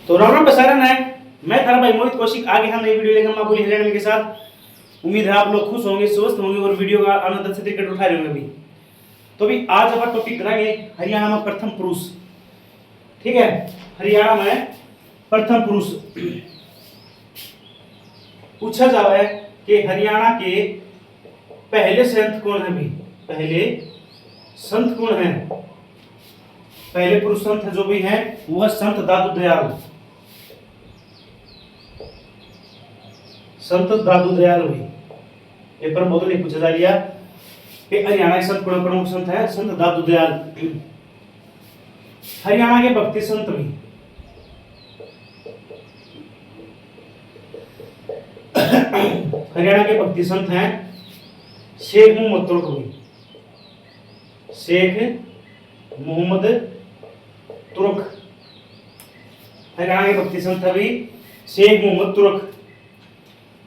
तो राम राम बसारन है। मैं थारा भाई मोहित कौशिक आगे हम नई वीडियो लेकर मैं बोली हरियाणा के साथ। उम्मीद है आप लोग खुश होंगे, स्वस्थ होंगे और वीडियो का आनंद से टिकट उठा रहे होंगे अभी। तो अभी आज हमारा टॉपिक करेंगे हरियाणा में प्रथम पुरुष। ठीक है, हरियाणा में प्रथम पुरुष पूछा जा रहा है कि हरियाणा के पहले संत कौन है। भी पहले संत कौन है? पहले पुरुष संत जो भी हैं वह संत दादू दयाल। संत दादू दयाल भी पेपर में बहुत नहीं पूछा जा रहा कि हरियाणा के संत कौन प्रमुख संत है। संत दादू दयाल। हरियाणा के भक्ति संत भी हरियाणा के भक्ति संत हैं शेख मोहम्मद तुर्क भी। शेख मोहम्मद तुर्क हरियाणा के भक्ति संत भी शेख मोहम्मद तुर्क।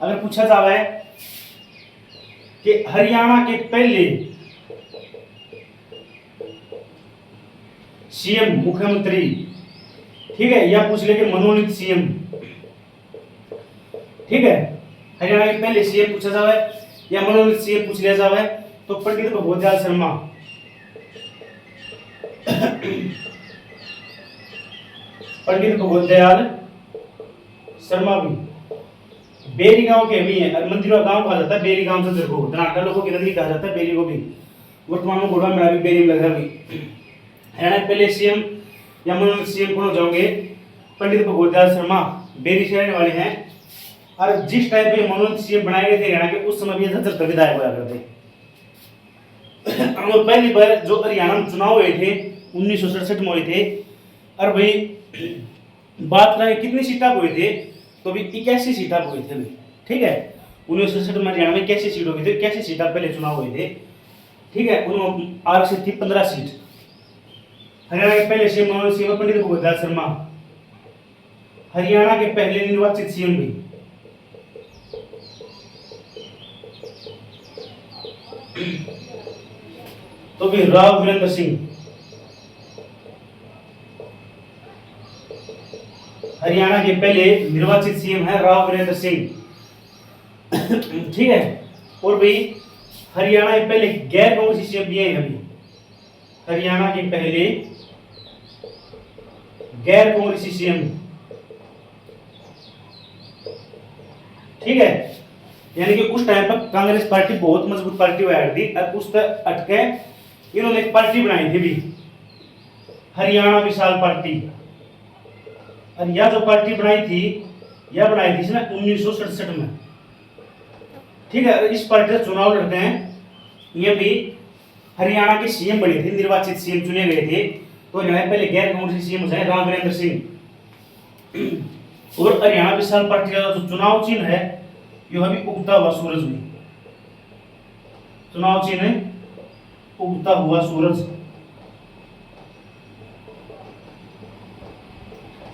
अगर पूछा जावा है कि हरियाणा के पहले सीएम मुख्यमंत्री, ठीक है, या पूछ ले कि मनोनीत सीएम। ठीक है, हरियाणा के पहले सीएम पूछा जावा है या मनोनीत सीएम पूछ लिया जावा है तो पंडित भगवत दयाल शर्मा। पंडित भगवत दयाल शर्मा भी बेरी गांव के भी है। मंदिरा गांव कहा जाता है बेरी गांव से को धनाटा लोगों की नगरी कहा जाता है बेरी को भी। वर्तमान में घोड़ा मेरा भी बेरी में लगा भी। हरियाणा के पहले सीएम या मनोनीत सीएम कौन हो जाओगे? पंडित भगवत दयाल शर्मा बेरी से रहने वाले हैं। और जिस टाइप पे मनोनीत सीएम बनाए गए थे हरियाणा के उस समय भी 77 विधायक हुआ करते। और पहली बार जो हरियाणा में चुनाव हुए थे 1967 में हुए थे। और भाई बात करें कितनी सीटा हुए थे तो भी 81 सीटा हुए थे। ठीक है, 1967 में हरियाणा में 81 सीट हुई थी। 81 सीटा पहले चुनाव हुए थे। ठीक है, उन्होंने आरक्षित थी 15 सीट। हरियाणा के पहले सीएम मनोनीत सीएम पंडित भगवत दयाल शर्मा। हरियाणा के पहले निर्वाचित सीएम भी तो भी राव वीरेंद्र सिंह। हरियाणा के पहले निर्वाचित सीएम है राव वीरेंद्र सिंह। ठीक है, और भाई हरियाणा के पहले गैर कांग्रेसी सीएम भी हैं अभी। हरियाणा के पहले गैर कांग्रेसी सीएम। ठीक है, यानी कि उस टाइम पर कांग्रेस पार्टी बहुत मजबूत पार्टी हुआ थी और उस तक अटके इन्होंने एक पार्टी बनाई थी भी, हरियाणा विशाल पार्टी। और यह जो पार्टी बनाई थी यह बनाई थी ना 1967 में। ठीक है, इस पार्टी से चुनाव लड़ते हैं। ये भी हरियाणा के सीएम बने थे, निर्वाचित सीएम चुने गए थे। तो हरियाणा पहले गैर कांग्रेसी सीएम है राव वीरेंद्र सिंह। और हरियाणा विशाल पार्टी का जो चुनाव चिन्ह है यह भी उगता हुआ सूरज भी। चुनाव चिन्ह उगता हुआ सूरज।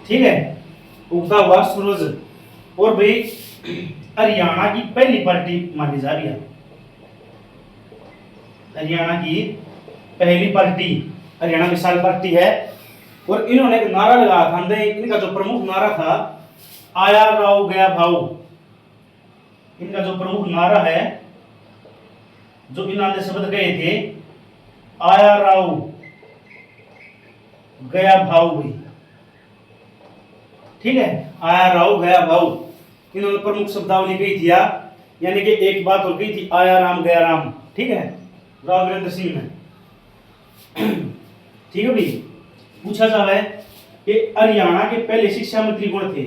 ठीक है, उगता हुआ सूरज। और भाई हरियाणा की पहली पार्टी मानी जा रही है। हरियाणा की पहली पार्टी हरियाणा विशाल पार्टी है। और इन्होंने एक नारा लगाया था, इनका जो प्रमुख नारा था आया राव गया भाव। इनका जो प्रमुख नारा है, जो इन्होंने शब्द गए थे आया राव गया भाव भी। ठीक है, आया राव गया भाव इन्होंने प्रमुख शब्दावली कही थी। यानी कि एक बात और कही थी आया राम गया राम। ठीक है, राव वीरेंद्र सिंह ने। ठीक है भाई, पूछा जा रहा है कि हरियाणा के पहले शिक्षा मंत्री कौन थे?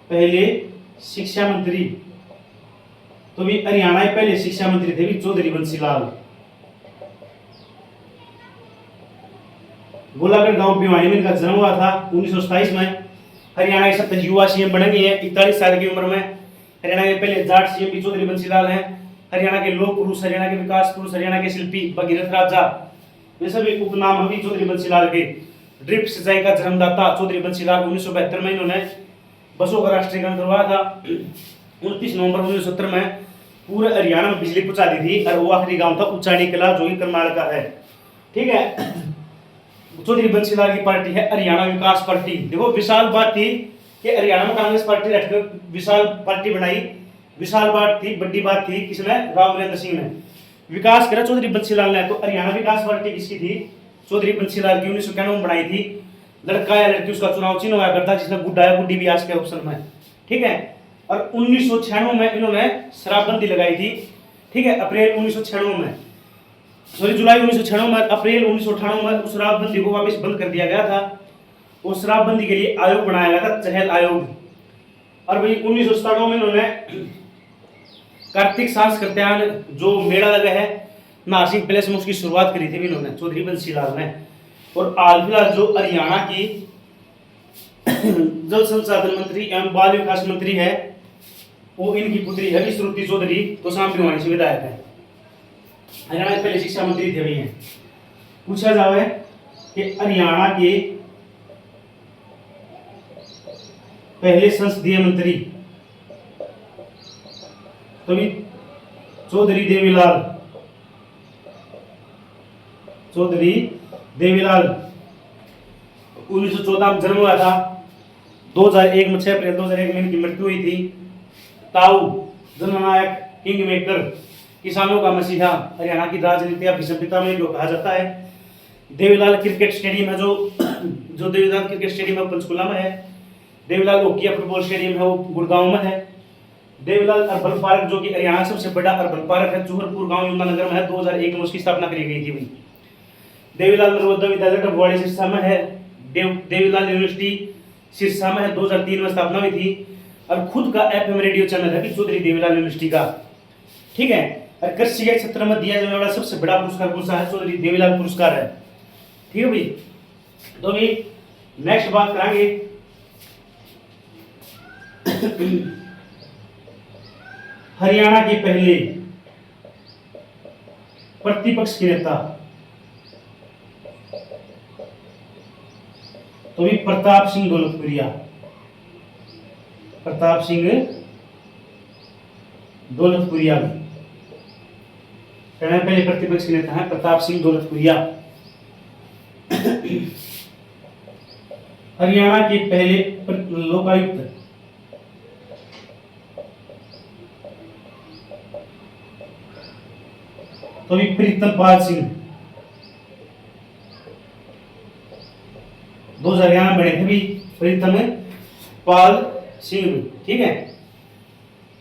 पहले शिक्षा मंत्री तो भी हरियाणा के पहले शिक्षा मंत्री थे भी चौधरी बंसीलाल। गोलागढ़ गांव भिवानी में इनका जन्म हुआ था 1927 में। हरियाणा के सबसे युवा सीएम बने गए हैं 41 साल की उम्र में। हरियाणा के पहले जाट सीएम भी चौधरी बंसीलाल हैं। हरियाणा के लोक पुरुष, हरियाणा के विकास पुरुष, हरियाणा के शिल्पी भगीरथ राजा, ये सभी उपनाम भी चौधरी बंसीलाल के। ड्रिप सिंचाई का जन्मदाता चौधरी बंसीलाल। 1972 में इन्होंने बसों का राष्ट्रीयकरण करवाया था। 29 नवंबर 1970 में पूरे हरियाणा में बिजली पहुंचा दी थी। और वो आखिरी गांव था उच्चाणी कला जो कि करनाल का है। ठीक है, चौधरी बंसीलाल की पार्टी है हरियाणा विकास पार्टी। देखो विशाल बात थी कि हरियाणा में कांग्रेस पार्टी रखकर विशाल पार्टी बनाई, विशाल बात थी, बड़ी बात थी। किसने? राव नरेंद्र सिंह ने। विकास करा चौधरी बंसीलाल ने। तो हरियाणा विकास पार्टी किसकी थी? चौधरी बंसीलाल की। 1991 में बनाई थी। लड़का या लड़की उसका चुनाव चिन्ह हुआ करता, जिसमें गुड्डा या गुड्डी भी आज के ऑप्शन में। ठीक है। और 1996 में इन्होंने शराबबंदी लगाई थी। ठीक है, अप्रैल 1996 में, सॉरी जुलाई 1996 में, अप्रैल 1998 में उस शराबबंदी को वापस बंद कर दिया गया था। उस शराबबंदी के लिए आयोग बनाया गया था, चहल आयोग। और भाई 1997 में इन्होंने कार्तिक सांस्कृत्यान जो मेला लगा है नारसिंह पैलेस में, उसकी शुरुआत करी थी इन्होंने, चौधरी बंसीलाल ने। और हाल फिलहाल जो हरियाणा की जल संसाधन मंत्री एवं बाल विकास मंत्री है, वो इनकी पुत्री है श्रुति चौधरी, तो शाम भिवानी से विधायक है। हरियाणा के पहले शिक्षा मंत्री थे भी हैं। पूछा जाए कि हरियाणा के पहले संसदीय मंत्री, तो भी चौधरी देवीलाल, चौधरी देवीलाल 1914 में जन्म हुआ था। 2001 में 6 अप्रैल 2001 में इनकी मृत्यु हुई थी। ताऊ जननायक, किंग मेकर, किसानों का मसीहा, हरियाणा की राजनीति या पिता में जो कहा जाता है। देवीलाल क्रिकेट स्टेडियम है जो देवीलाल क्रिकेट स्टेडियम है पंचकुला में है। देवीलाल हॉकी या फुटबॉल स्टेडियम है वो गुड़गांव में है। देवीलाल अर्बन पार्क जो कि हरियाणा सबसे बड़ा अर्बन पार्क है, चूहरपुर गांव यमुनानगर में है। 2001 में उसकी स्थापना करी गई थी भाई। देवीलाल नर्मदा विद्यालय डबवाड़ी सिरसा में है। देवीलाल यूनिवर्सिटी सिरसा में है, 2003 में स्थापना हुई थी। और खुद का एफएम रेडियो चैनल है चौधरी देवीलाल यूनिवर्सिटी का। ठीक है। और कृषि के क्षेत्र में दिया जाने वाला सबसे बड़ा पुरस्कार कौन सा है? चौधरी देवीलाल पुरस्कार है। ठीक है भाई। तो अभी नेक्स्ट बात करेंगे हरियाणा के पहले प्रतिपक्ष के नेता, तो भी प्रताप सिंह दौलतपुरिया। प्रताप सिंह दौलतपुरिया भी पहले प्रतिपक्ष के नेता हैं प्रताप सिंह दौलतपुरिया। हरियाणा के पहले लोकायुक्त, तो भी प्रीतम पाल सिंह, 2011 बने थे भी प्रीतम पाल सिंह भी। ठीक है,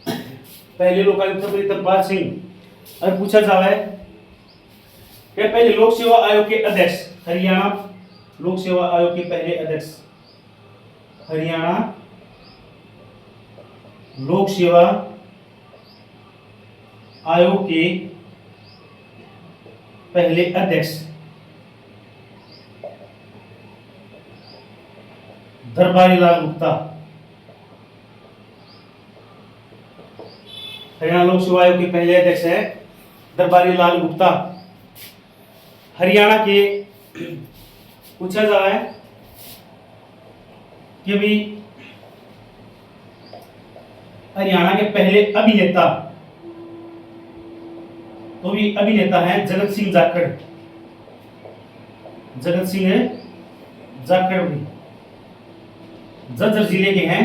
पहले लोकायुक्त प्रीतम पाल सिंह। और पूछा जाए कि पहले लोक सेवा आयोग के अध्यक्ष, हरियाणा लोक सेवा आयोग के पहले अध्यक्ष, हरियाणा लोक सेवा आयोग के पहले अध्यक्ष दरबारी लाल गुप्ता। हरियाणा लोक सेवा आयोग के पहले अध्यक्ष है दरबारी लाल गुप्ता। हरियाणा के पूछा जाए कि भी हरियाणा के पहले अभिनेता, तो भी अभिनेता हैं जगत सिंह जाखड़। जगत सिंह जाखड़ भी जज्जर जिले के हैं।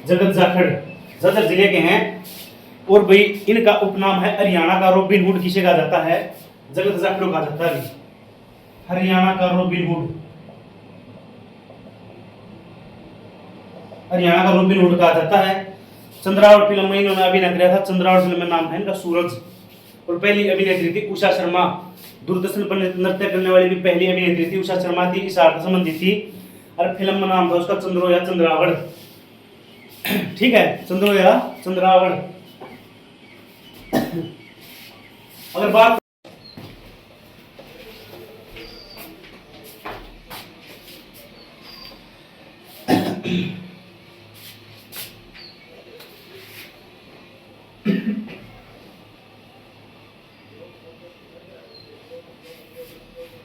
जगत जाखड़ जज्जर जिले के हैं। और भाई इनका उपनाम है हरियाणा का रॉबिन हुड। किसे कहा जाता है? जगत जाखड़ कहा जाता है हरियाणा का रॉबिन हुड। हरियाणा का रॉबिन हुड कहा जाता है। चंद्रावत फिल्म में इन्होंने अभिनय किया था। चंद्रावत फिल्म में नाम है इनका सूरज। और पहली अभिनेत्री थी उषा शर्मा। दूरदर्शन पर नृत्य करने वाली भी पहली अभिनेत्री थी उषा शर्मा थी। इस आर्ट संबंधी थी। और फिल्म में नाम था उसका चंद्रो या चंद्रावण। ठीक है, चंद्रो या चंद्रावण। अगर बात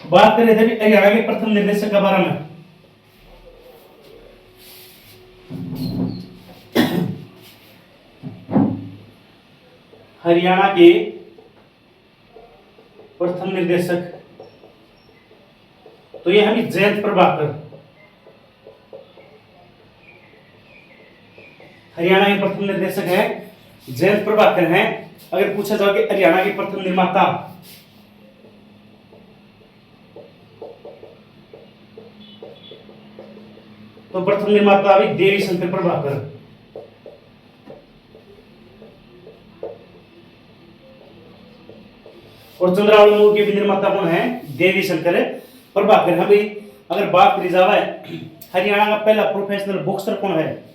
बात कर रहे थे हरियाणा के प्रथम निर्देशक के बारे में। हरियाणा के प्रथम निर्देशक तो ये हमें जयंत प्रभाकर, हरियाणा के प्रथम निर्देशक है जयंत प्रभाकर हैं। अगर पूछा जाए कि हरियाणा के प्रथम निर्माता, तो प्रथम निर्माता अभी देवी शंकर प्रभाकर। और चंद्रावली मूवी के भी निर्माता कौन है? देवी शंकर प्रभाकर। हम अगर बात करी जाए हरियाणा का पहला प्रोफेशनल बॉक्सर कौन है?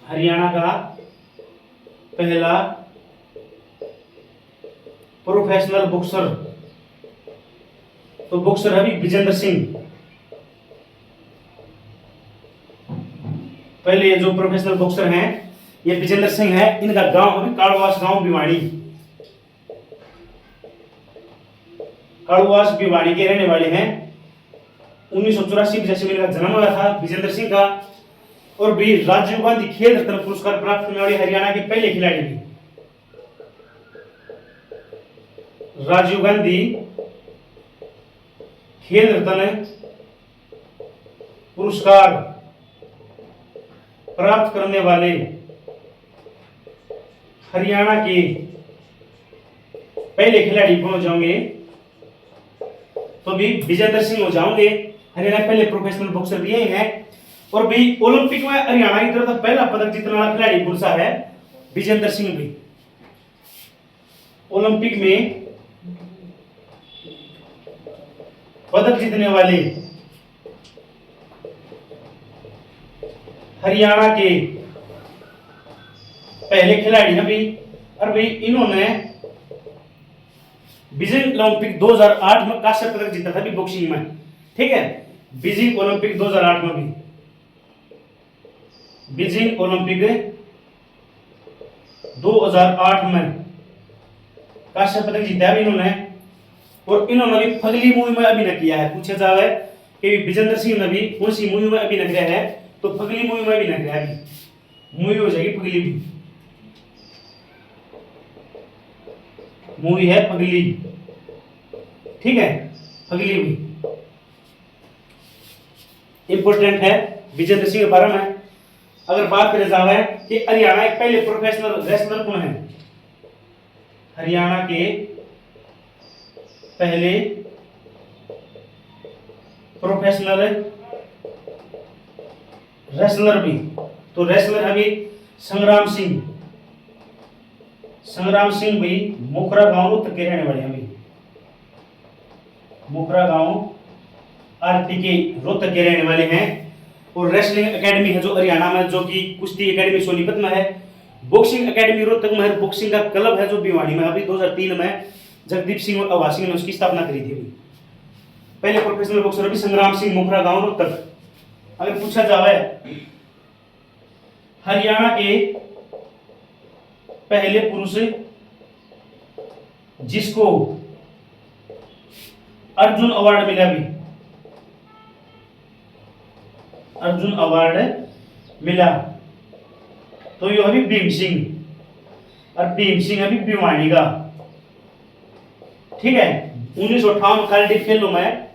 हरियाणा का पहला प्रोफेशनल बॉक्सर, तो बॉक्सर है विजेंद्र सिंह। पहले जो प्रोफेशनल बॉक्सर हैं ये विजेंद्र सिंह है। इनका गांव अभी काड़वास गांव भिवाड़ी, काड़वास भिवाड़ी के रहने वाले हैं। 1984 जैसे में इनका जन्म हुआ था विजेंद्र सिंह का। और भी राजीव गांधी खेल रत्न पुरस्कार प्राप्त करने वाले हरियाणा के पहले खिलाड़ी भी। राजीव गांधी खेल रत्न पुरस्कार प्राप्त करने वाले हरियाणा के पहले खिलाड़ी कौन हो जाओगे? तो भी विजेंद्र सिंह हो जाओगे। हरियाणा के पहले प्रोफेशनल बॉक्सर भी यही हैं। और भी ओलंपिक में हरियाणा की तरफ से पहला पदक जीतने वाला खिलाड़ी कौन सा है? विजेंद्र सिंह भी। ओलंपिक में पदक जीतने वाले हरियाणा के पहले खिलाड़ी हैं भी। और भी इन्होंने बीजिंग ओलंपिक 2008 में कांस्य पदक जीता था भी बॉक्सिंग में। ठीक है, बीजिंग ओलंपिक 2008 में भी, बीजिंग ओलंपिक 2008 में कांस्य पदक जीता है इन्होंने। और इन्होंने भी फगली मूवी में अभिनय किया है। पूछा जाए कि विजेंद्र सिंह ने भी कौन सी मूवी में अभिनय किया है? तो फगली मूवी में अभिनय किया है। मूवी हो जाएगी फगली भी, मूवी है फगली। ठीक है, फगली भी इंपोर्टेंट है विजेंद्र सिंह के बारे में। अगर बात करें जाए कि हरियाणा के पहले प्रोफेशनल रेसलर कौन है? हरियाणा के पहले प्रोफेशनल रेसलर भी, तो रेसलर अभी संग्राम सिंह। संग्राम सिंह भी मोखरा गांव रोहतक के रहने वाले हैं। अभी मोखरा गांव आरती के रोहतक के रहने वाले हैं। और रेसलिंग एकेडमी है जो हरियाणा में, जो कि कुश्ती एकेडमी सोनीपत में है। बॉक्सिंग एकेडमी रोहतक में है। बॉक्सिंग का क्लब है जो भिवाड़ी में। अभी 2003 में जगदीप सिंह और आवासी ने उसकी स्थापना करी थी। पहले प्रोफेशनल बॉक्सर अभी संग्राम सिंह, मोखरा गांव रोहतक। अगर पूछा जाए हरियाणा के पहले पुरुष जिसको अर्जुन अवार्ड मिला भी, अर्जुन अवार्ड मिला, तो ये अभी भीम सिंह। और भीम सिंह अभी भिवाड़ी का। ठीक है, 1958 कार्डिफ खेलों में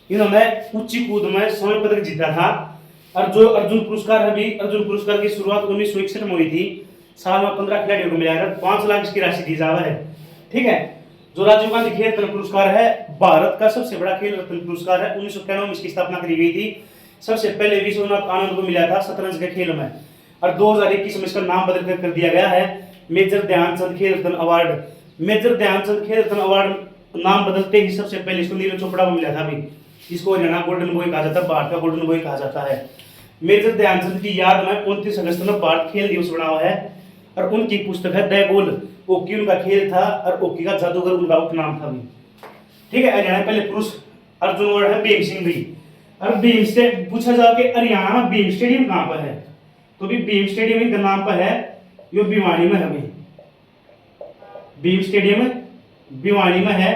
इन्होंने ऊंची कूद में स्वर्ण पदक जीता था। और जो अर्जुन पुरस्कार है भी, अर्जुन पुरस्कार की शुरुआत 1961 में हुई थी। साल में 15 खिलाड़ियों को मिला है। 5 लाख इसकी राशि दी जावा है। ठीक है, जो राजीव गांधी खेल रत्न पुरस्कार है भारत का सबसे बड़ा खेल रत्न पुरस्कार है। 1991 में इसकी स्थापना करी गई थी। सबसे पहले विश्वनाथ आनंद को मिला था शतरंज के खेल में। और 2021 में इसका नाम बदल कर दिया गया है मेजर ध्यानचंद खेल रत्न अवार्ड। मेजर ध्यानचंद खेल रत्न अवार्ड नाम बदलते ही सबसे पहले इसको नीरज चोपड़ा को मिला था अभी, जिसको हरियाणा गोल्डन बॉय कहा जाता है, भारत का गोल्डन बॉय कहा जाता है। मेजर ध्यानचंद की याद में 29 अगस्त में भारत खेल दिवस बना हुआ है। और उनकी पुस्तक है द गोल। हॉकी उनका खेल था और हॉकी का जादूगर उनका उपनाम था भी। ठीक है, हरियाणा पहले पुरुष अर्जुन अवार्ड है भीम सिंह भी। और भीम से पूछा जाए कि हरियाणा में भीम स्टेडियम कहां पर है? तो भी भीम स्टेडियम इनका नाम पर है, यो भिवाड़ी में है भी। भीम स्टेडियम भिवाड़ी में है।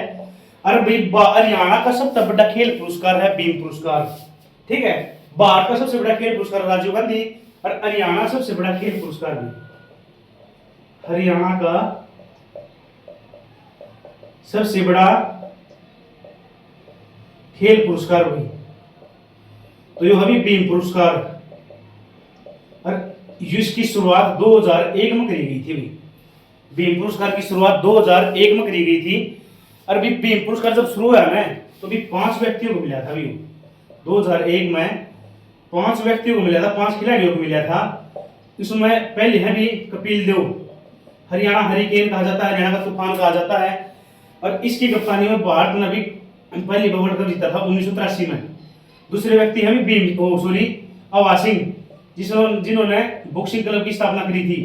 और भाई हरियाणा का सबसे बड़ा खेल पुरस्कार है भीम पुरस्कार। ठीक है, भारत का सबसे बड़ा खेल पुरस्कार राजीव गांधी और हरियाणा सबसे बड़ा खेल पुरस्कार भी। हरियाणा का सबसे बड़ा खेल पुरस्कार हुई, तो ये अभी बीम पुरस्कार। और इसकी शुरुआत 2001 में करी गई थी। भी बीम पुरस्कार की शुरुआत 2001 में करी गई थी। और भी बीम पुरस्कार जब शुरू हुआ ना, तो भी 5 व्यक्तियों को मिला था। भी 2001 में 5 व्यक्तियों को मिला था, 5 खिलाड़ियों को मिला था। इसमें पहले है भी कपिल देव, हरियाणा हरिकेन कहा जाता है, हरियाणा का तूफान कहा जाता है। और इसकी कप्तानी में भारत ने भी पहली वर्ल्ड कप जीता था 1983 में। दूसरे व्यक्ति है भी अवा सिंह, जिन्होंने बॉक्सिंग क्लब की स्थापना करी थी।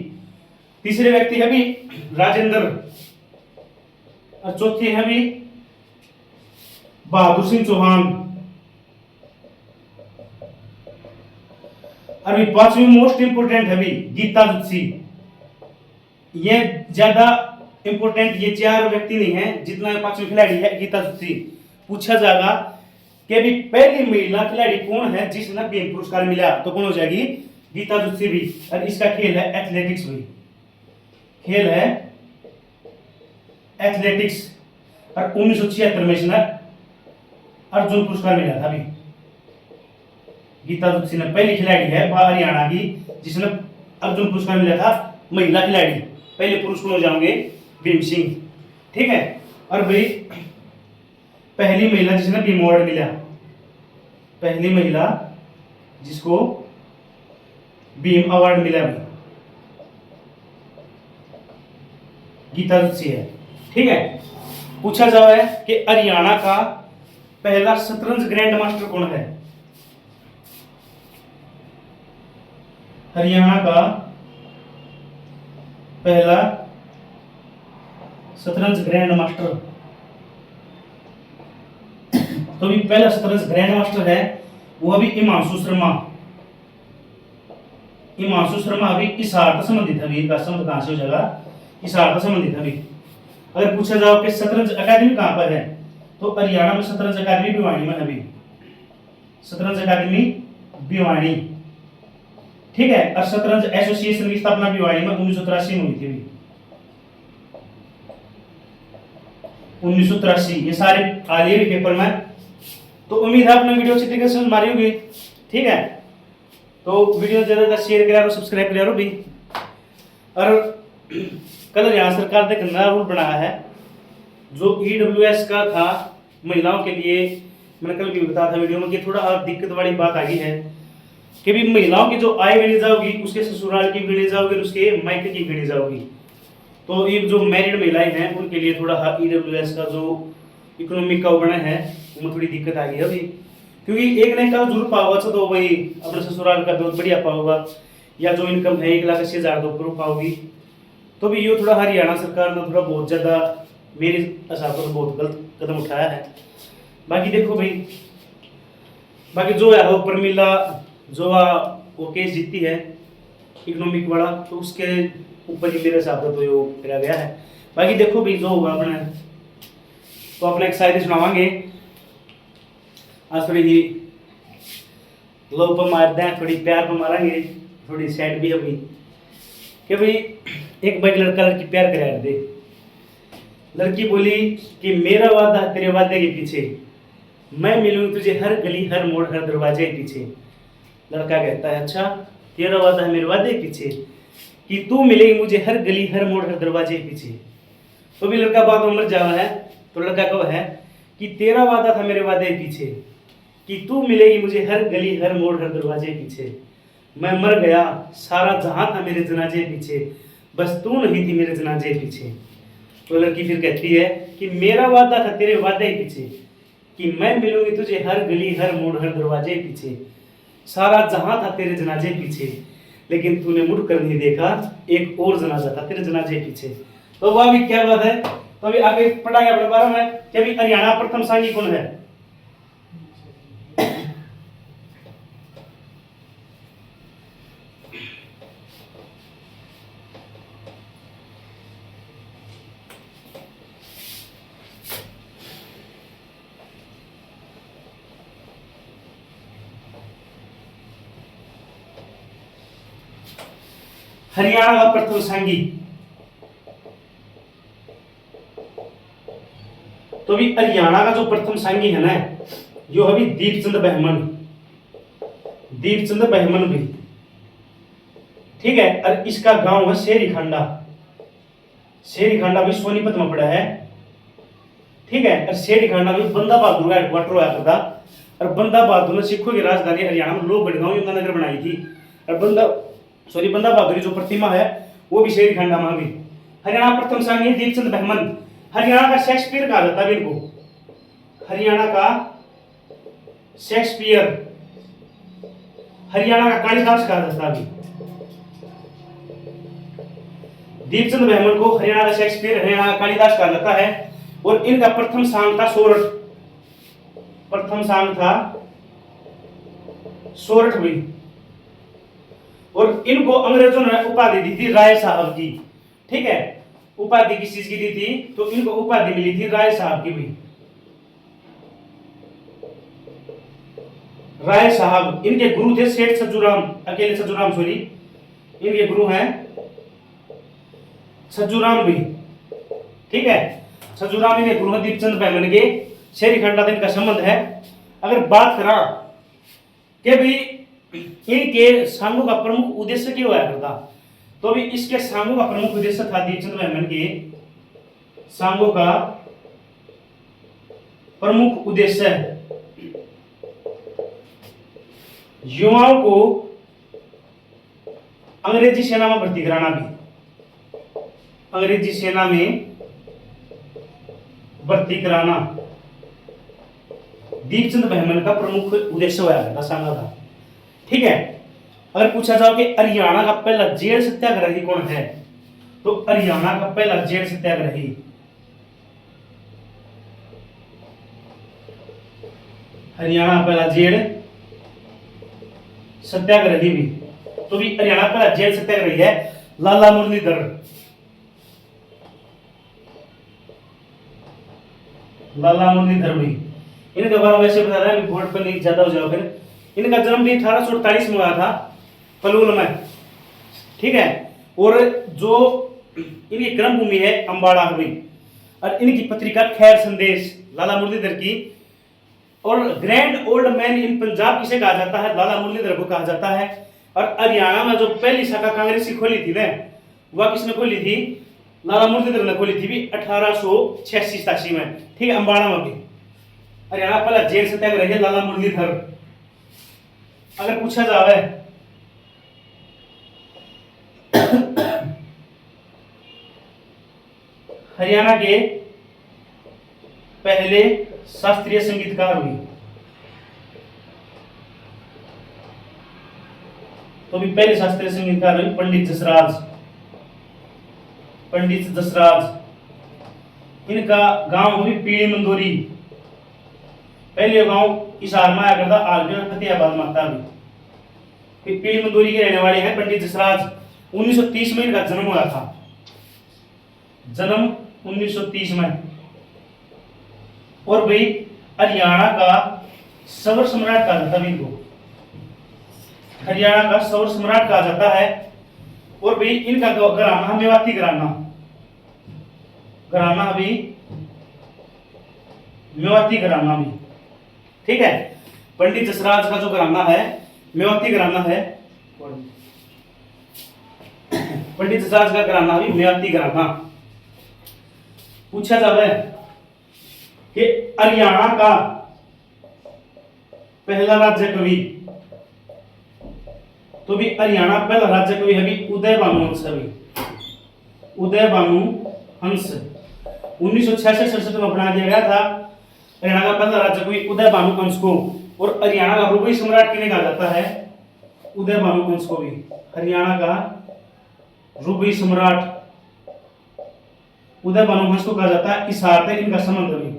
तीसरे व्यक्ति है भी राजेंद्र, और चौथे है भी बहादुर सिंह चौहान। और भी 5वीं मोस्ट इंपोर्टेंट है भी गीता जुत्सी। ये ज्यादा इंपोर्टेंट ये 4 व्यक्ति नहीं है जितना 5वीं खिलाड़ी है गीता जुत्सी। पूछा जाएगा कि भी पहली महिला खिलाड़ी कौन है जिसने बीम पुरस्कार मिला, तो कौन हो जाएगी? गीता जुत्सी भी। और इसका खेल है एथलेटिक्स भी, खेल है एथलेटिक्स। और 1976 में इसने अर्जुन पुरस्कार मिला था। भी गीता जुत्सी ने पहली खिलाड़ी है हरियाणा की जिसने अर्जुन पुरस्कार मिला था, महिला खिलाड़ी। पहले पुरुष कौन हो जाओगे? भीम सिंह, ठीक है। और भाई पहली महिला जिसने भीम अवार्ड मिला, पहली महिला जिसको भीम अवार्ड मिला भी गीता जुत्सी है, ठीक है। पूछा जा रहा है कि हरियाणा का पहला शतरंज ग्रैंड मास्टर कौन है? हरियाणा का पहला शतरंज ग्रैंड मास्टर, तो भी पहला शतरंज ग्रैंड मास्टर है वो अभी हिमांशु शर्मा। हिमांशु शर्मा अभी हिसार से संबंधित है। इनका संबंध कहां से हो जाएगा? हिसार से संबंधित है। अभी अगर पूछा जाओ कि शतरंज अकादमी कहां पर है, तो हरियाणा में शतरंज अकादमी भिवानी में है। अभी शतरंज अकादमी भिवानी, ठीक है। और शतरंज एसोसिएशन की स्थापना भिवानी में 1983 में हुई थी। 1983 ये सारे आ लिए पेपर में। तो उम्मीद है आपने वीडियो अच्छी तरीके से समझ मारी होगी, ठीक है। तो वीडियो ज्यादा शेयर करा और सब्सक्राइब करा भी। और कल यहाँ सरकार ने नया रूल बनाया है जो EWS का था महिलाओं के लिए। मैंने कल भी बताया था वीडियो में कि थोड़ा दिक्कत वाली बात आ गई है कि भी महिलाओं की जो आय गिनी जाओगी उसके ससुराल की गिनी जाओगी और उसके मायके की गिनी जाओगी। तो ये जो मैरिड महिलाएं हैं उनके लिए थोड़ा EWS का जो इकोनॉमिक का बना है उसमें थोड़ी दिक्कत आ गई है अभी, क्योंकि एक ने का जरूर पाओगा तो वही अपने ससुराल का बहुत बढ़िया पाओगा, या जो इनकम है 1,80,000 तो ऊपर पाओगी। तो भी ये थोड़ा हरियाणा सरकार ने थोड़ा बहुत ज़्यादा मेरे हिसाब से बहुत गलत कदम उठाया है। बाकी देखो भाई, बाकी जो है वो प्रमिला जो वो केस जीती है इकोनॉमिक वाला, तो उसके ऊपर ही मेरे हिसाब से तो ये करा गया है। बाकी देखो भाई जो होगा अपने तो अपने एक शायरी सुनावांगे। आज थोड़ी ही लोग पर मार दें, थोड़ी प्यार पर मारेंगे, थोड़ी सैड भी होगी कि भाई एक बार लड़का लड़की प्यार करा दे। लड़की बोली कि मेरा वादा तेरे वादे के पीछे, मैं मिलूं तुझे हर गली हर मोड़ हर दरवाजे के पीछे। लड़का कहता है अच्छा तेरा वादा है मेरे वादे के पीछे कि तू मिलेगी मुझे हर गली हर मोड़ हर दरवाजे के पीछे। तो भी लड़का बात उम्र जा रहा है, तो लड़का कब है कि तेरा वादा था मेरे वादे के पीछे कि तू मिलेगी मुझे हर गली हर मोड़ हर दरवाजे के पीछे। मैं मर गया सारा जहां था मेरे जनाजे पीछे, बस तू नहीं थी मेरे जनाजे पीछे। तो लड़की फिर कहती है कि मेरा वादा था तेरे वादे के पीछे कि मैं मिलूंगी तुझे हर गली हर मोड़ हर दरवाजे पीछे, सारा जहां था तेरे जनाजे पीछे, लेकिन तूने मुड़ कर नहीं देखा एक और जनाजा था तेरे जनाजे पीछे। तो वह भी क्या बात है। तो अभी आगे पढ़ाएंगे अपने बारे में कि अभी हरियाणा प्रथम सांगी कौन है। हरियाणा का प्रथम सांगी, तो भी हरियाणा का जो प्रथम सांगी है ना जो अभी दीपचंद बहमन, दीपचंद बहमन भी, ठीक है। और इसका गांव है शेरी खांडा, शेरी खांडा भी सोनीपत में पड़ा है, ठीक है। और शेरी खांडा भी बंदा बहादुर का हेडक्वार्टर हुआ करता। और बंदा बहादुर ने सिखों की राजधानी हरियाणा में लोहगढ़ यमुनानगर बनाई थी। और बंदा बहादुर जो प्रतिमा है वो भी शेरी खांडा में भी। हरियाणा प्रथम सांगी दीपचंद बहमन, हरियाणा का शेक्सपियर कहा जाता है इनको, हरियाणा का शेक्सपियर, हरियाणा का कालिदास कहा जाता है। दीपचंद बहमन को हरियाणा का शेक्सपियर, हरियाणा का कालिदास कहा जाता है। और इनका प्रथम सांग था सोरठ, प्रथम सांग था सोरठ भी। और इनको अंग्रेजों ने उपाधि दी थी राय साहब की, ठीक है। उपाधि किस चीज की दी थी? तो इनको उपाधि मिली थी राय साहब की भी। राय साहब इनके गुरु थे सेठ सज्जूराम, अकेले सज्जूराम सॉरी, इनके गुरु हैं सज्जूराम भी, ठीक है। सज्जूराम इनके गुरु दीपचंद बहमन के, शेरी खंडा इनका संबंध है। अगर बात करा कि भी इनके सांगों का प्रमुख उद्देश्य क्या हुआ करता, तो भी इसके सांगों का प्रमुख उद्देश्य था दीपचंद बहमन के सांगों का प्रमुख उद्देश्य युवाओं को अंग्रेजी सेना में भर्ती कराना भी, अंग्रेजी सेना में भर्ती कराना दीपचंद बहमन का प्रमुख उद्देश्य हुआ करता, सांगा था, ठीक है। अगर पूछा जाओ कि हरियाणा का पहला जेल सत्याग्रही कौन है, तो हरियाणा का पहला जेल सत्याग्रही हरियाणा पहला जेल सत्याग्रही भी, तो भी हरियाणा पहला जेल सत्याग्रही है लाला मुरलीधर, लाला मुरलीधर भी। इनके बारे में वैसे बता रहा है, बोर्ड पर नहीं ज्यादा हो जाओ फिर। इनका जन्म भी 1848 में हुआ था पलवल में, ठीक है। और जो इनकी कर्म भूमि है अंबाला हुई। और इनकी पत्रिका खैर संदेश लाला मुरलीधर की। और grand old man in Punjab किसे कहा जाता है? लाला मुरलीधर को कहा जाता है। और हरियाणा में जो पहली शाखा कांग्रेस की खोली थी ना, वह किसने खोली थी? लाला मुरलीधर ने खोली थी भी 1886 में, ठीक है, अंबाला में भी। हरियाणा पहला जेल सत्याग्रही है लाला मुरलीधर। अगर पूछा जाए हरियाणा के पहले शास्त्रीय संगीतकार हुई, तो भी पहले शास्त्रीय संगीतकार हुई पंडित जसराज, पंडित जसराज। इनका गांव हुई पीली मंदोरी, पहले गांव हिसार में आया करता, आज भी फतेहाबाद माता भी। पीली मंदोरी के रहने वाले हैं पंडित जसराज। 1930 में इनका जन्म हुआ था, जन्म 1930 में। और भाई हरियाणा का सवर सम्राट कहा जाता है इनको, हरियाणा का सवर सम्राट कहा जाता है। और भाई इनका घराना मेवाती घराना, घराना भी मेवाती घराना भी, ठीक है। पंडित जसराज का जो घराना है मेवाती घराना है, पंडित जसराज का घराना भी मेवाती घराना। पूछा जाए कि हरियाणा का पहला राज्य कवि, तो भी हरियाणा पहला राज्य कवि है भी उदय भानु हंस, उदय भानु हंस। 1966-67 में बना दिया गया था हरियाणा का पहला राज्य कवि उदय भानु हंस को। और हरियाणा का रुबई सम्राट किन्हें कहा जाता है? उदय भानु हंस को भी हरियाणा का रुबई सम्राट उदय भानु हंस को कहा जाता है। इसारत है इनका संबंध भी,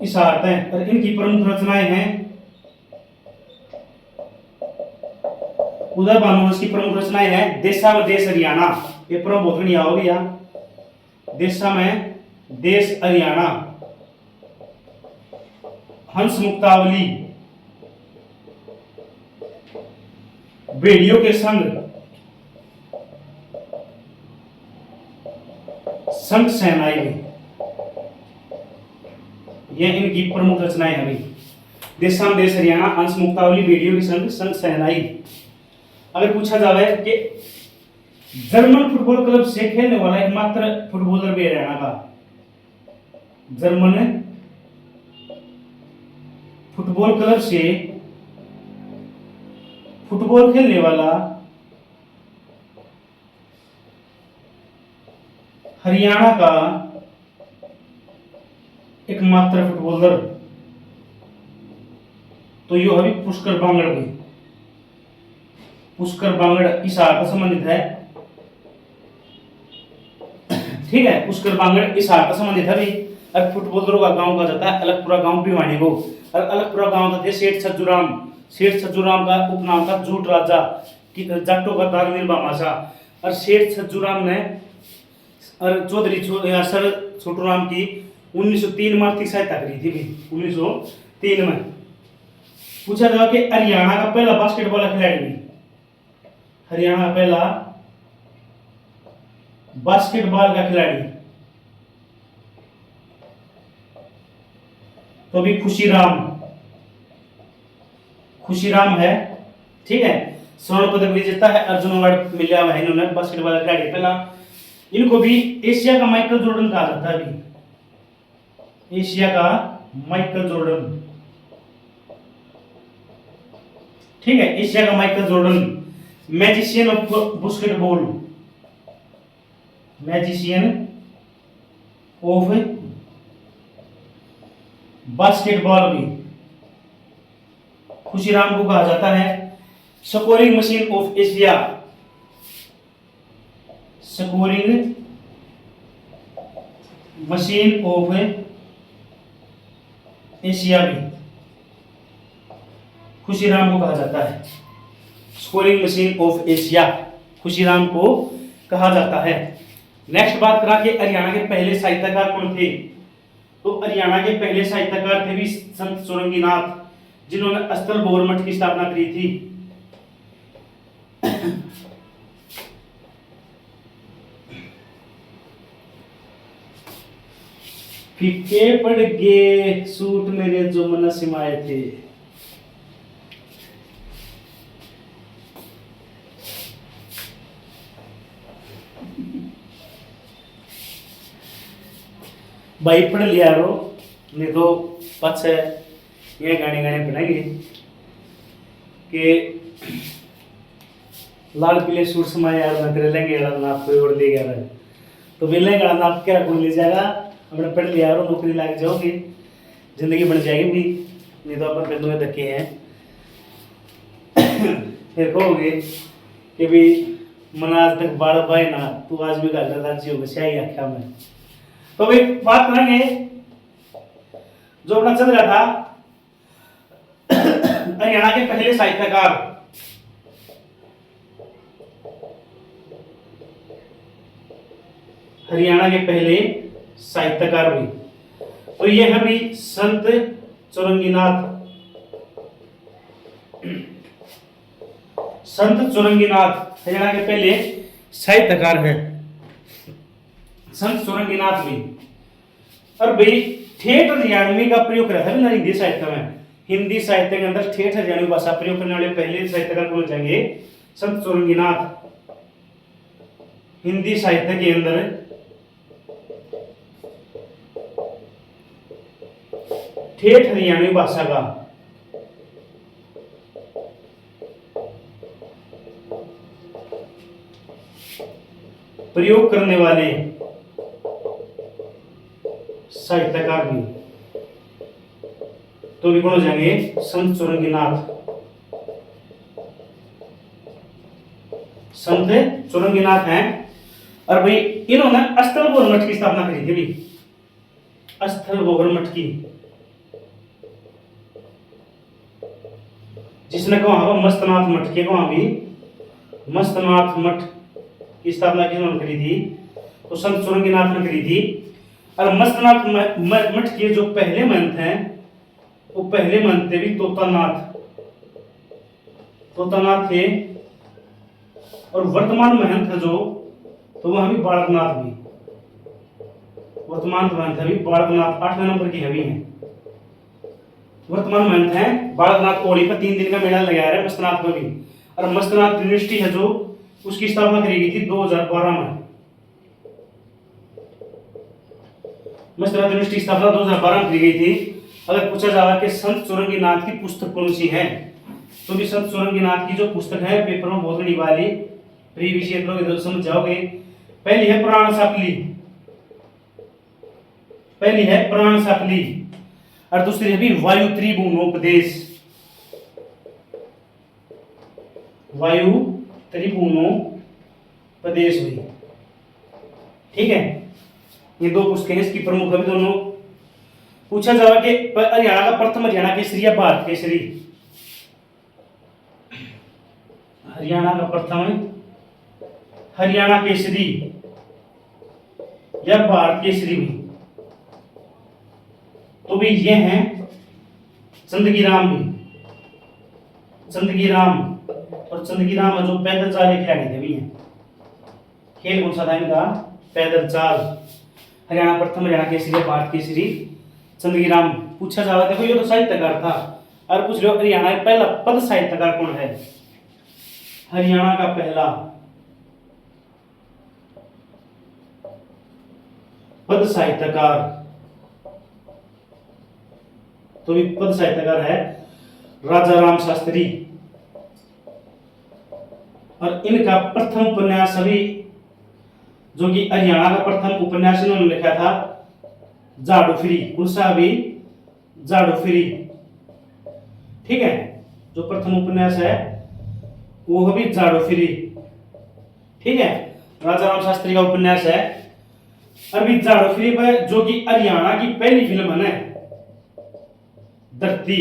इसारत है। और इनकी प्रमुख रचनाएं हैं, उदय भानु हंस की प्रमुख रचनाएं हैं देशा में देश हरियाणा, ये प्रमुख बहुत नहीं आओगे यहाँ, देशा में देश हरियाणा, हंस मुक्तावली, भेड़ियों के संग, संघ सेनाई, ये इनकी प्रमुख रचनाएं हैं। देशाम देश हरियाणा अंश मुक्तावली वीडियो के संग संग सहनाई। अगर पूछा जावे कि जर्मन फुटबॉल क्लब से खेलने वाला एकमात्र फुटबॉलर भी हरियाणा का, जर्मन फुटबॉल क्लब से फुटबॉल खेलने वाला हरियाणा का एकमात्र फुटबॉलर तो यो अभी पुष्कर बांगड़ भी। पुष्कर बांगड़ इस हार से संबंधित है, ठीक है। पुष्कर बांगड़ इस हार से संबंधित है भी। अब फुटबॉलरों का गांव कहा जाता है अलगपुरा गांव भिवानी को, और अलगपुरा गांव का सेठ छज्जूराम, सेठ छज्जूराम का उपनाम था झूठ राजा की जाटों का तालमेल बामाशा। और सेठ छज्जूराम ने और चौधरी सर छोटूराम की 1903 में आर्थिक सहायता करी थी भी, 1903 में। पूछा था कि हरियाणा का पहला बास्केटबॉल खिलाड़ी भी, हरियाणा का पहला बास्केटबॉल का खिलाड़ी तो भी खुशीराम, खुशीराम है, ठीक है। स्वर्ण पदक विजेता है, अर्जुन अवार्ड मिला है इन्होंने बास्केटबॉल खिलाड़ी पहला। इनको भी एशिया का माइकल जॉर्डन कहा जाता है भी, एशिया का माइकल जॉर्डन, ठीक है। एशिया का Michael Jordan, magician of basketball, magician of basketball भी खुशीराम को कहा जाता है। Scoring machine of Asia, scoring machine of Asia भी खुशीराम को कहा जाता है। Scoring machine of Asia Khushiram को कहा जाता है। नेक्स्ट बात करा कि हरियाणा के पहले साहित्यकार कौन थे। तो हरियाणा के पहले साहित्यकार थे भी संत चौरंगीनाथ, जिन्होंने अस्थल बोर मठ की स्थापना करी थी। फीके पड़ गए सूट मेरे जो मन सिमाए थे। भाई पढ़ लिया रो, नहीं तो पाछे ये गाने गाने बनाएंगे कि लाल पीले सूट समाये यार मैं तेरे लेंगे नाप कोई और ले गया। तो वे लेंगे नाप क्या कौन ले जाएगा, अपने पढ़ लिया रो, नौकरी लग जाओगी, जिंदगी बन जाएगी भी, नहीं तो अपन पेदों में धक्के हैं। फिर कहोगे कि भी मन आज तक बाढ़ पाए ना, तू आज भी घर राजी होगा स्याही आख्या में। तो भाई बात करेंगे जो अपना चल रहा था हरियाणा के पहले साहित्यकार, हरियाणा के पहले साहित्यकार भी तो ये है भी संत चौरंगीनाथ। संत चौरंगीनाथ हरियाणा के पहले साहित्यकार है, संत चौरंगीनाथ भी। और भाई ठेठ हरियाणवी का प्रयोग करा था ना हिंदी साहित्य में। हिंदी साहित्य के अंदर ठेठ हरियाणवी भाषा प्रयोग करने वाले पहले साहित्यकार कौन जाएंगे, संत चौरंगीनाथ। हिंदी साहित्य के अंदर ठेठ हरियाणवी भाषा का प्रयोग करने वाले साहित्यकार भी तो भी कौन हो जाएंगे, संत चौरंगीनाथ। संत चौरंगीनाथ हैं। और भाई इन्होंने अस्थल बोर मठ की स्थापना करी थी भी, अस्थल बोर मठ की, जिसने कहा मस्तनाथ मठ के वहां भी मस्तनाथ मठ की स्थापना किन्होंने करी थी, तो संत चौरंगीनाथ ने करी थी। और मस्तनाथ मठ के जो पहले महंत हैं वो पहले महंत थे भी तोतानाथ, तोतानाथ थे। और वर्तमान महंत है जो तो वह भी बालकनाथ भी, वर्तमान महंत है भी बालकनाथ 8वें नंबर की हवी है। वर्तमान महंत है बालकनाथ कोड़ी पर 3 दिन का मेला लगाया है मस्तनाथ में भी। और मस्तनाथ यूनिवर्सिटी है जो उसकी स्थापना करी गई थी 2012 में। मस्तनाथ यूनिवर्सिटी की स्थापना 2012 में की गई थी। अगर पूछा जाए कि संत चौरंगीनाथ की पुस्तक कौन सी है, तो भी संत चौरंगीनाथ की जो पुस्तक है पेपर में बहुत बड़ी वाली प्रीवियस ईयर लोग इधर समझ जाओगे। पहली है प्राण साकली, पहली है प्राण साकली, और दूसरी है भी वायु त्रिभुवनोपदेश, वायु त्रिभुवनोपदेश हुई। ठीक है, ये दो पुस्तकें हैं, इसकी प्रमुख है भी दोनों। पूछा जाएगा कि हरियाणा का प्रथम हरियाणा केसरी या भारत केसरी, हरियाणा का प्रथम हरियाणा केसरी या भारत केसरी भी, तो भी ये हैं चंदगीराम भी, चंदगीराम। और चंदगीराम जो पैदल चाल खिलाड़ी थे भी हैं। खेल कौन सा था इनका? पैदल चाल। हरियाणा प्रथम हरियाणा केसरी या भारत केसरी चंदगीराम। पूछा जाता देखो ये तो साहित्यकार था, और पूछ लो हरियाणा का पहला पद साहित्यकार कौन है? हरियाणा का पहला पद साहित्यकार, तो भी पद साहित्यकार है राजा राम शास्त्री। और इनका प्रथम उपन्यास अभी जो कि हरियाणा का प्रथम उपन्यास इन्होंने लिखा था जाडू फ्री। कौन सा? अभी जाडू फ्री। ठीक है, जो प्रथम उपन्यास है वो अभी जाडू फ्री। ठीक है, राजा राम शास्त्री का उपन्यास है। अभी जाडू फ्री पर जो कि हरियाणा की पहली फिल्म है ना धरती,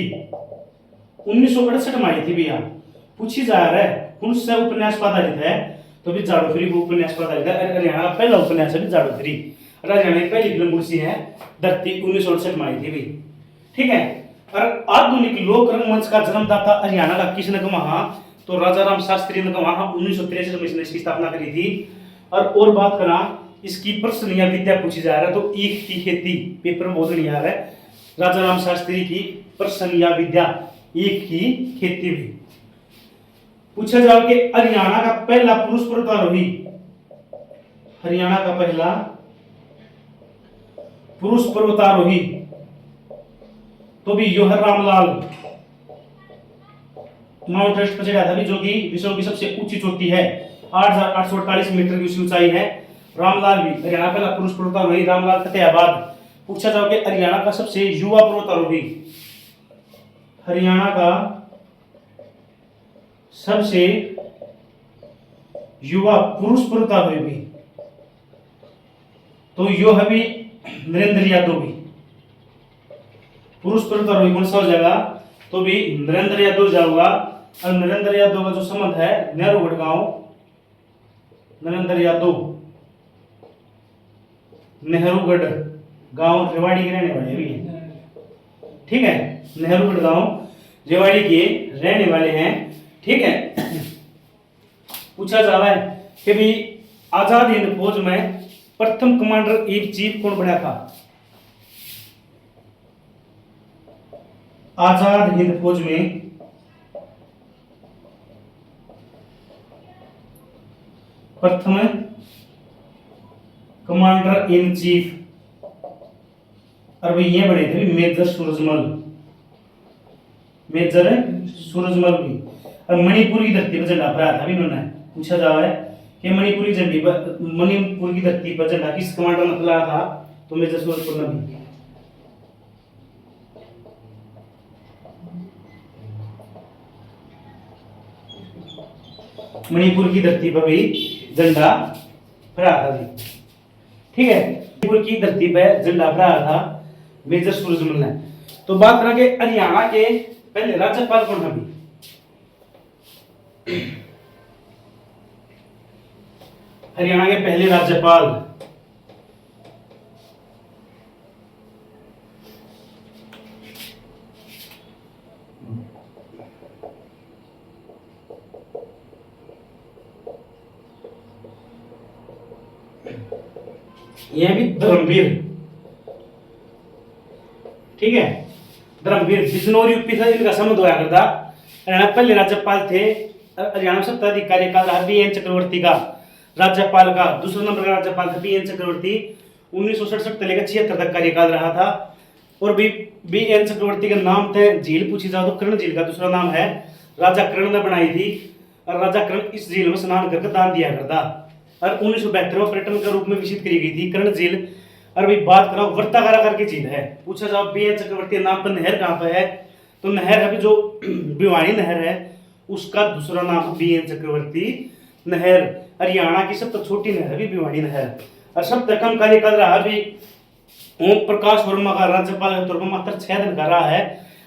1968 में आई थी भैया। पूछी जा रहा है कौन सा उपन्यास पर आधारित है, तो भी जाडू फ्री वो उपन्यास पर आधारित है। हरियाणा का पहला उपन्यास है जाडू फ्री। हरियाणा की पहली फिल्म कौन सी है? धरती, 1968 में आई थी भी। ठीक है, और आधुनिक लोक रंगमंच का जन्मदाता हरियाणा का किसने कहा? तो राजा राम शास्त्री ने कहा। 1963 में इसने स्थापना करी थी। और बात करा इसकी प्रश्न या विद्या पूछी जा रहा है तो ईख की खेती पेपर में बहुत नहीं आ रहा है। राजा राम शास्त्री की प्रश्न या विद्या ईख की खेती भी। पूछा जाओ कि हरियाणा का पहला पुरुष पर्वतारोही, हरियाणा का पहला पुरुष पर्वतारोही, तो भी योहर रामलाल माउंट एवरेस्ट पर चढ़ा था भी, जो कि विश्व की सबसे ऊंची चोटी है, 8,848 मीटर की ऊंचाई है। रामलाल भी हरियाणा पहला पुरुष पर्वतारोही रामलाल फतेहाबाद। पूछा जाओ कि हरियाणा का सबसे युवा पर्वतारोही, हरियाणा का सबसे युवा पुरुष पर्वतारोही भी, तो यो है भी नरेंद्र यादव भी। पुरुष पर्वतारोही कौन सा हो जाएगा? तो भी नरेंद्र यादव जाऊंगा। और नरेंद्र यादव का जो संबंध है नेहरूगढ़ गांव, नरेंद्र यादव नेहरूगढ़ गांव रेवाड़ी के रहने वाले भी हैं। ठीक है, नेहरूगढ़ गांव रेवाड़ी के रहने वाले हैं। ठीक है, पूछा जा रहा है कि भी आजाद हिंद फौज में प्रथम कमांडर इन चीफ कौन बना था? आजाद हिंद फौज में प्रथम कमांडर इन चीफ, और ये बने थे मेजर सूरजमल, मेजर सूरजमल भी। और मणिपुर की धरती पर झंडा फहराया था भी इन्होंने। पूछा जा रहा है कि मणिपुर की धरती पर झंडा किस कमांडर ने फहराया था? तो मेजर सूरजमल भी। मणिपुर की धरती पर भी झंडा फहराया था जी। ठीक है, मणिपुर की धरती पर झंडा फहराया था मेजर सूरजमल ने। तो बात करेंगे हरियाणा के पहले राज्यपाल कौन था भी? हरियाणा के पहले राज्यपाल यह भी धर्मवीर। ठीक है, धर्मवीर बिजनौर यूपी से इनका संबंध हुआ करता। हरियाणा पहले राज्यपाल थे। हरियाणा में सत्ताधिक कार्यकाल रहा बी एन चक्रवर्ती का राज्यपाल का। दूसरा नंबर का राज्यपाल था बी एन चक्रवर्ती। 1967 से लेकर 76 तक कार्यकाल रहा था। और बी एन चक्रवर्ती के नाम थे झील पूछी जाओ तो कर्ण झील का दूसरा नाम है राजा कर्ण ने बनाई थी। और राजा कर्ण इस झील में स्नान करके दान दिया करता। और 1972 में पर्यटन के रूप में विकसित करी गई थी कर्ण झील। और भाई बात करो वर्ताकारा करके झील है। पूछा जाओ बी एन चक्रवर्ती नाम पर नहर कहाँ पे है, तो नहर है जो भिवानी नहर है उसका दूसरा नाम बी एन चक्रवर्ती नहर। हरियाणा की सबसे छोटी नहर भी भिवानी नहर। और सबसे कम कार्यकाल रहा भी ओम प्रकाश वर्मा का राज्यपाल के तौर पर मात्र 6 दिन का रहा है।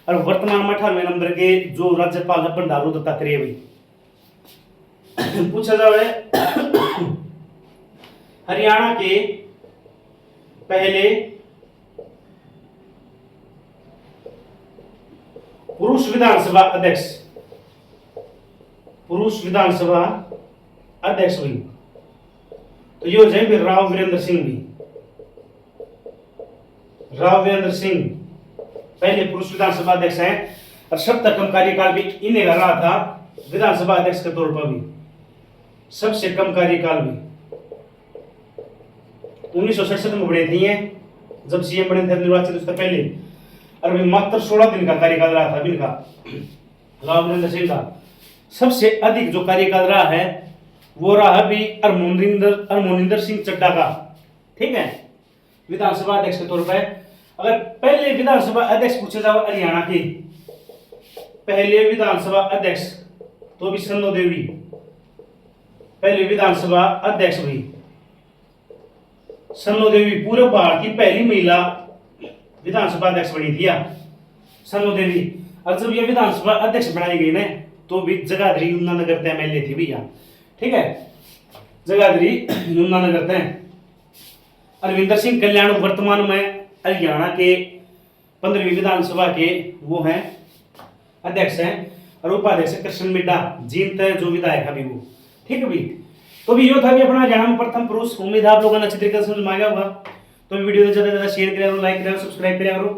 और वर्तमान में 18वें नंबर के जो राज्यपाल है बंडारू दत्तात्रेय भाई। पूछा जाए हरियाणा के पहले पुरुष विधानसभा अध्यक्ष हुई तो ये हो जाए राव वीरेंद्र सिंह भी। राव वीरेंद्र सिंह पहले पुरुष विधानसभा अध्यक्ष हैं। और सबसे कम कार्यकाल भी इन्हें कर रहा था विधानसभा अध्यक्ष के तौर पर भी। सबसे कम कार्यकाल भी 1967 में बने थे जब सीएम बने थे निर्वाचित उससे पहले। और भी मात्र 16 दिन का कार्यकाल रहा था इनका राव वीरेंद्र सिंह का। सबसे अधिक जो कार्यकाल रहा है वो रहा भी हरमोनिंदर सिंह चड्डा का। ठीक है, विधानसभा अध्यक्ष के तौर पर। अगर पहले विधानसभा अध्यक्ष पूछे जाओ हरियाणा के पहले विधानसभा अध्यक्ष तो भी सन्नो देवी पहले विधानसभा अध्यक्ष हुई। सन्नो देवी पूर्व भारत की पहली महिला विधानसभा अध्यक्ष बनी थी सन्नो देवी। और जब ये विधानसभा अध्यक्ष बनाई गई ना तो भी जगाधरी यमुनानगर एमएलए थी भैया। ठीक है, जगाधरी यमुनानगर थे। अरविंदर सिंह कल्याण वर्तमान में हरियाणा के 15वीं विधानसभा के वो हैं अध्यक्ष हैं। और उपाध्यक्ष कृष्ण मिड्डा जीत है जो विधायक अभी वो। ठीक है भी, तो भी यो था भी अपना हरियाणा में प्रथम पुरुष। उम्मीद है आप लोगों ने अच्छी तरीके से समझ में आ गया होगा। तो वीडियो को ज्यादा से ज्यादा शेयर करें, लाइक करें, सब्सक्राइब करें करो।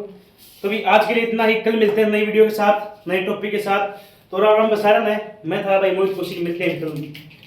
तो भी आज के लिए इतना ही। कल मिलते हैं नई वीडियो के साथ, नए टॉपिक के साथ। तो राम राम बसारन है, मैं था भाई मोहित कौशिक। मिलते हैं।